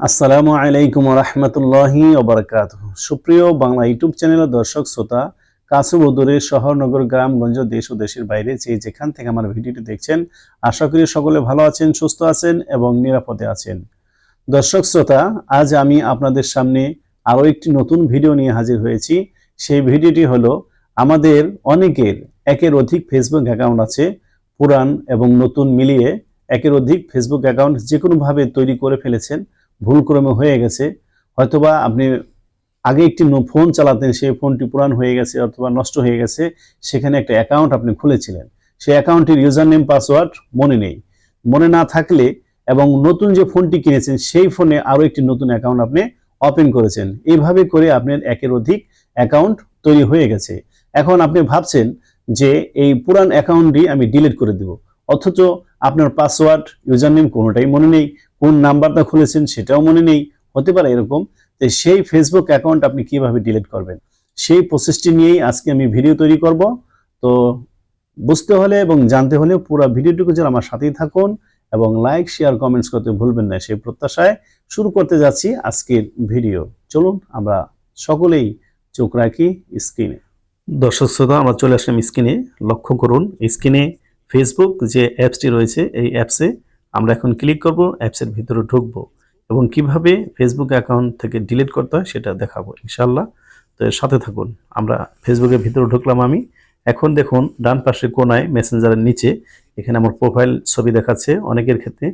আসসালামু আলাইকুম রহমতুল্লাহি ওবরাকাতুহু। সুপ্রিয় বাংলা ইউটিউব চ্যানেলের দর্শক শ্রোতা, কাছে ও দূরে, শহর নগর গ্রামগঞ্জ, দেশ ও দেশের বাইরে যে যেখান থেকে আমার ভিডিওটি দেখছেন, আশা করি সকলে ভালো আছেন, সুস্থ আছেন এবং নিরাপদে আছেন। দর্শক শ্রোতা, আজ আমি আপনাদের সামনে আরও একটি নতুন ভিডিও নিয়ে হাজির হয়েছি। সেই ভিডিওটি হলো, আমাদের অনেকের একের অধিক ফেসবুক অ্যাকাউন্ট আছে, পুরান এবং নতুন মিলিয়ে একের অধিক ফেসবুক অ্যাকাউন্ট যে কোনোভাবে তৈরি করে ফেলেছেন, ভুলক্রমে হয়ে গেছে। হয়তোবা আপনি আগে একটি ফোন চালাতেন, সেই ফোনটি পুরান হয়ে গেছে অথবা নষ্ট হয়ে গেছে, সেখানে একটা অ্যাকাউন্ট আপনি খুলেছিলেন, সেই অ্যাকাউন্টের ইউজার নেম পাসওয়ার্ড মনে নেই। মনে না থাকলে এবং নতুন যে ফোনটি কিনেছেন সেই ফোনে আরও একটি নতুন অ্যাকাউন্ট আপনি ওপেন করেছেন, এইভাবে করে আপনার একের অধিক অ্যাকাউন্ট তৈরি হয়ে গেছে। এখন আপনি ভাবছেন যে এই পুরান অ্যাকাউন্টটি আমি ডিলিট করে দেব, অথচ আপনার পাসওয়ার্ড, ইউজার নেম কোনোটাই মনে নেই, কোন নাম্বারটা খুলেছেন সেটাও মনে নেই। হতে পারে এরকম। তো সেই ফেসবুক অ্যাকাউন্ট আপনি কিভাবে ডিলিট করবেন, সেই প্রসেসটি নিয়েই আজকে আমি ভিডিও তৈরি করব। তো বুঝতে হলে এবং জানতে হলে পুরো ভিডিওটুকু যেন আমার সাথেই থাকুন এবং লাইক, শেয়ার, কমেন্টস করতে ভুলবেন না, সেই প্রত্যাশায় শুরু করতে যাচ্ছি আজকের ভিডিও। চলুন আমরা সকলেই চোখ রাখি স্ক্রিনে। দর্শক শ্রোতা, আমরা চলে আসলাম স্ক্রিনে। লক্ষ্য করুন, স্ক্রিনে ফেসবুক যে অ্যাপসটি রয়েছে, এই অ্যাপসে আমরা এখন ক্লিক করব, অ্যাপসের ভিতরে ঢুকবো এবং কিভাবে ফেসবুক অ্যাকাউন্ট থেকে ডিলিট করতে হয় সেটা দেখাবো ইনশাআল্লাহ। তো এর সাথে থাকুন। আমরা ফেসবুকের ভিতরে ঢুকলাম। আমি এখন দেখুন ডান পাশে কোনায় মেসেঞ্জারের নিচে এখানে আমার প্রোফাইল ছবি দেখাচ্ছে। অনেকের ক্ষেত্রে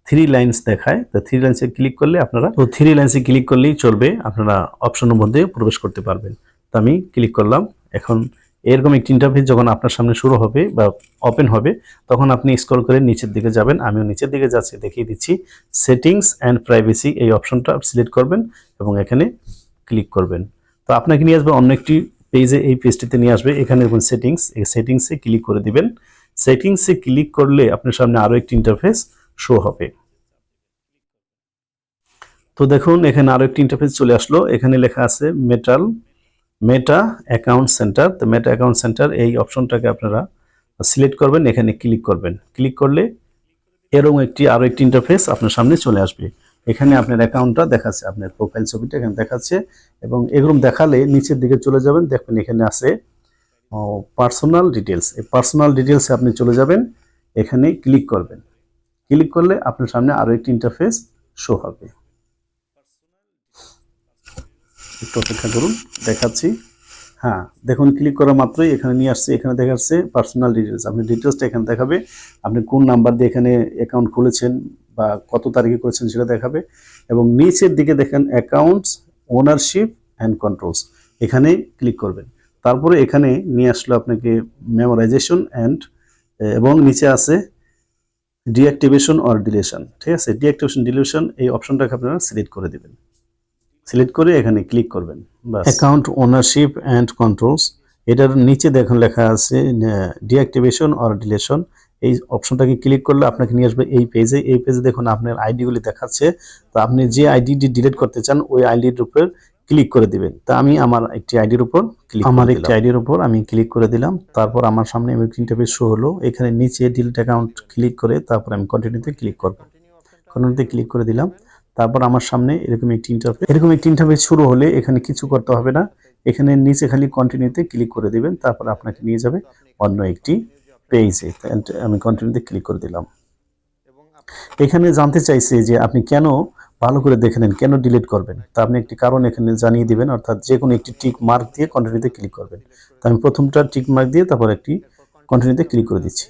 3 লাইন্স দেখায়, তো 3 লাইন্সে ক্লিক করলে আপনারা 3 লাইন্সে ক্লিক করলেই চলবে, আপনারা অপশনের মধ্যে প্রবেশ করতে পারবেন। তো আমি ক্লিক করলাম। এখন এরকম একটি ইন্টারফেস যখন আপনার সামনে শুরু হবে বা ওপেন হবে, তখন আপনি স্ক্রল করে নিচের দিকে যাবেন। আমিও নিচের দিকে যাচ্ছি, দেখিয়ে দিচ্ছি। সেটিংস অ্যান্ড প্রাইভেসি এই অপশনটা সিলেক্ট করবেন এবং এখানে ক্লিক করবেন। তো আপনাকে নিয়ে আসবে অন্য একটি পেজে, এই পেজটিতে নিয়ে আসবে। এখানে দেখুন সেটিংস, এই সেটিংসে ক্লিক করে দিবেন। সেটিংসে ক্লিক করলে আপনার সামনে আরও একটি ইন্টারফেস শো হবে। তো দেখুন এখানে আরও একটি ইন্টারফেস চলে আসলো। এখানে লেখা আছে মেটা অ্যাকাউন্ট সেন্টার। তো মেটা অ্যাকাউন্ট সেন্টার এই অপশনটাকে আপনারা সিলেক্ট করবেন, এখানে ক্লিক করবেন। ক্লিক করলে এরকম আরও একটি ইন্টারফেস আপনার সামনে চলে আসবে। এখানে আপনার অ্যাকাউন্টটা দেখাচ্ছে, আপনার প্রোফাইল ছবিটা এখানে দেখাচ্ছে এবং এরকম দেখালে নিচের দিকে চলে যাবেন, দেখবেন এখানে আছে পার্সোনাল ডিটেলস। এই পার্সোনাল ডিটেলসে আপনি চলে যাবেন, এখানে ক্লিক করবেন। ক্লিক করলে আপনার সামনে আরও একটি ইন্টারফেস শো হবে। একটু অপেক্ষা করুন, দেখাচ্ছি। হ্যাঁ, দেখুন ক্লিক করা মাত্রই এখানে নিয়ে আসছে। এখানে দেখাচ্ছে পার্সোনাল ডিটেলস। আপনি ডিটেলসটা এখানে দেখাবে, আপনি কোন নাম্বার দিয়ে এখানে অ্যাকাউন্ট খুলেছেন বা কত তারিখে করেছেন সেটা দেখাবে। এবং নিচের দিকে দেখেন অ্যাকাউন্টস, ওনারশিপ অ্যান্ড কন্ট্রোলস, এখানে ক্লিক করবেন। তারপরে এখানে নিয়ে আসলো আপনাকে মেমোরাইজেশন এবং নিচে আছে ডিঅ্যাক্টিভেশন অর ডিলিশন। ঠিক আছে, ডিঅ্যাক্টিভেশন ডিলিশন এই অপশনটাকে আপনারা সিলেক্ট করে দেবেন। সিলেক্ট করে এখানে ক্লিক করবেন। অ্যাকাউন্ট ওনারশিপ অ্যান্ড কন্ট্রোলস, এটার নিচে দেখুন লেখা আছে ডিঅ্যাক্টিভেশন অর ডিলিশন। এই অপশনটাকে ক্লিক করলে আপনাকে নিয়ে আসবে এই পেজে। এই পেজে দেখুন আপনার আইডিগুলি দেখাচ্ছে। তো আপনি যে আইডিটি ডিলিট করতে চান ওই আইডির উপর ক্লিক করে দিবেন। তা আমি আমার একটি আইডির উপর আমি ক্লিক করে দিলাম। তারপর আমার সামনে একটি ইন্টারফেস শো হলো। এখানে নিচে ডিলিট অ্যাকাউন্ট ক্লিক করে তারপর আমি কন্টিনিউতে ক্লিক করব। কন্টিনিউতে ক্লিক করে দিলাম। তারপর আমার সামনে এরকম একটি ইন্টারফেস শুরু হলে এখানে কিছু করতে হবে না, এখানে নিচে খালি কন্টিনিউতে ক্লিক করে দিবেন। তারপর আপনাকে নিয়ে যাবে অন্য একটি পেজে। আমি কন্টিনিউতে ক্লিক করে দিলাম। এখানে জানতে চাইছে যে আপনি কেন, ভালো করে দেখে নেন, কেন ডিলিট করবেন। তা আপনি একটি কারণ এখানে জানিয়ে দিবেন, অর্থাৎ যে কোনো একটি টিক মার্ক দিয়ে কন্টিনিউতে ক্লিক করবেন। তো আমি প্রথমটা টিক মার্ক দিয়ে তারপর একটি কন্টিনিউতে ক্লিক করে দিচ্ছি।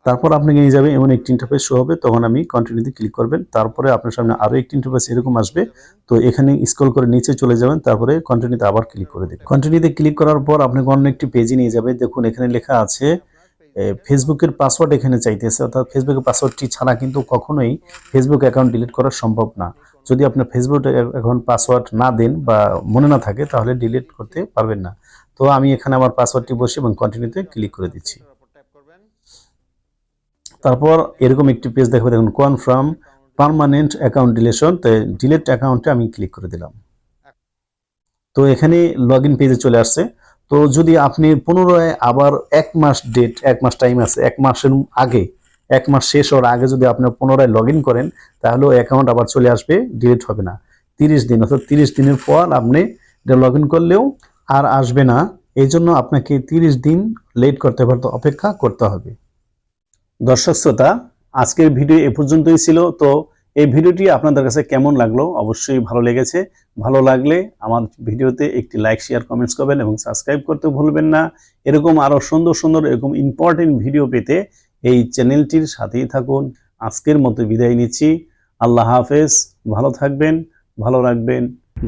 তারপর আপনাকে নিয়ে যাবে এমন একটি ইন্টারফেস শো হবে, তখন আমি কন্টিনিউতে ক্লিক করবেন। তারপরে আপনার সামনে আরও একটি ইন্টারফেস এরকম আসবে। তো এখানে স্ক্রল করে নিচে চলে যাবেন, তারপরে কন্টিনিউতে আবার ক্লিক করে দেবেন। কন্টিনিউতে ক্লিক করার পর আপনাকে অন্য একটি পেজে নিয়ে যাবে। দেখুন এখানে লেখা আছে ফেসবুকের পাসওয়ার্ড এখানে চাইতেছে, অর্থাৎ ফেসবুকের পাসওয়ার্ডটি ছাড়া কিন্তু কখনোই ফেসবুক অ্যাকাউন্ট ডিলিট করা সম্ভব না। যদি আপনার ফেসবুক অ্যাকাউন্ট পাসওয়ার্ড না দেন বা মনে না থাকে তাহলে ডিলিট করতে পারবেন না। তো আমি এখানে আমার পাসওয়ার্ডটি বসে এবং কন্টিনিউতে ক্লিক করে দিচ্ছি। তারপর এরকম একটি পেজ দেখাবে, দেখুন কনফার্ম পার্মানেন্ট অ্যাকাউন্ট ডিলিশন। তো ডিলিট অ্যাকাউন্টে আমি ক্লিক করে দিলাম। তো এখানে লগ ইন পেজে চলে আসছে। তো যদি আপনি পুনরায় আবার 1 মাস টাইম আছে, 1 মাসের আগে 1 মাস শেষ হওয়ার আগে যদি আপনি পুনরায় লগ ইন করেন তাহলে অ্যাকাউন্ট আবার চলে আসবে, ডিলিট হবে না। 30 দিন অর্থাৎ 30 দিনের পর আপনি এটা লগ ইন করলেও আর আসবে না। এই জন্য আপনাকে 30 দিন লেট করতে পারতে অপেক্ষা করতে হবে। দর্শক শ্রোতা, আজকের ভিডিও এ পর্যন্তই ছিল। তো এই ভিডিওটি আপনাদের কাছে কেমন লাগলো? অবশ্যই ভালো লেগেছে। ভালো লাগলে আমার ভিডিওতে একটি লাইক, শেয়ার, কমেন্টস করবেন এবং সাবস্ক্রাইব করতে ভুলবেন না। এরকম আরো সুন্দর সুন্দর এরকম ইম্পর্টেন্ট ভিডিও পেতে এই চ্যানেলটির সাথেই থাকুন। আজকের মতো বিদায় নিচ্ছি। আল্লাহ হাফেজ। ভালো থাকবেন, ভালো রাখবেন।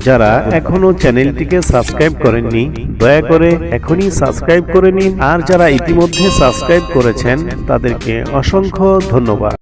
যারা এখনো চ্যানেলটিকে সাবস্ক্রাইব করেননি দয়া করে এখনই সাবস্ক্রাইব করে নিন, আর যারা ইতিমধ্যে সাবস্ক্রাইব করেছেন তাদেরকে অসংখ্য ধন্যবাদ।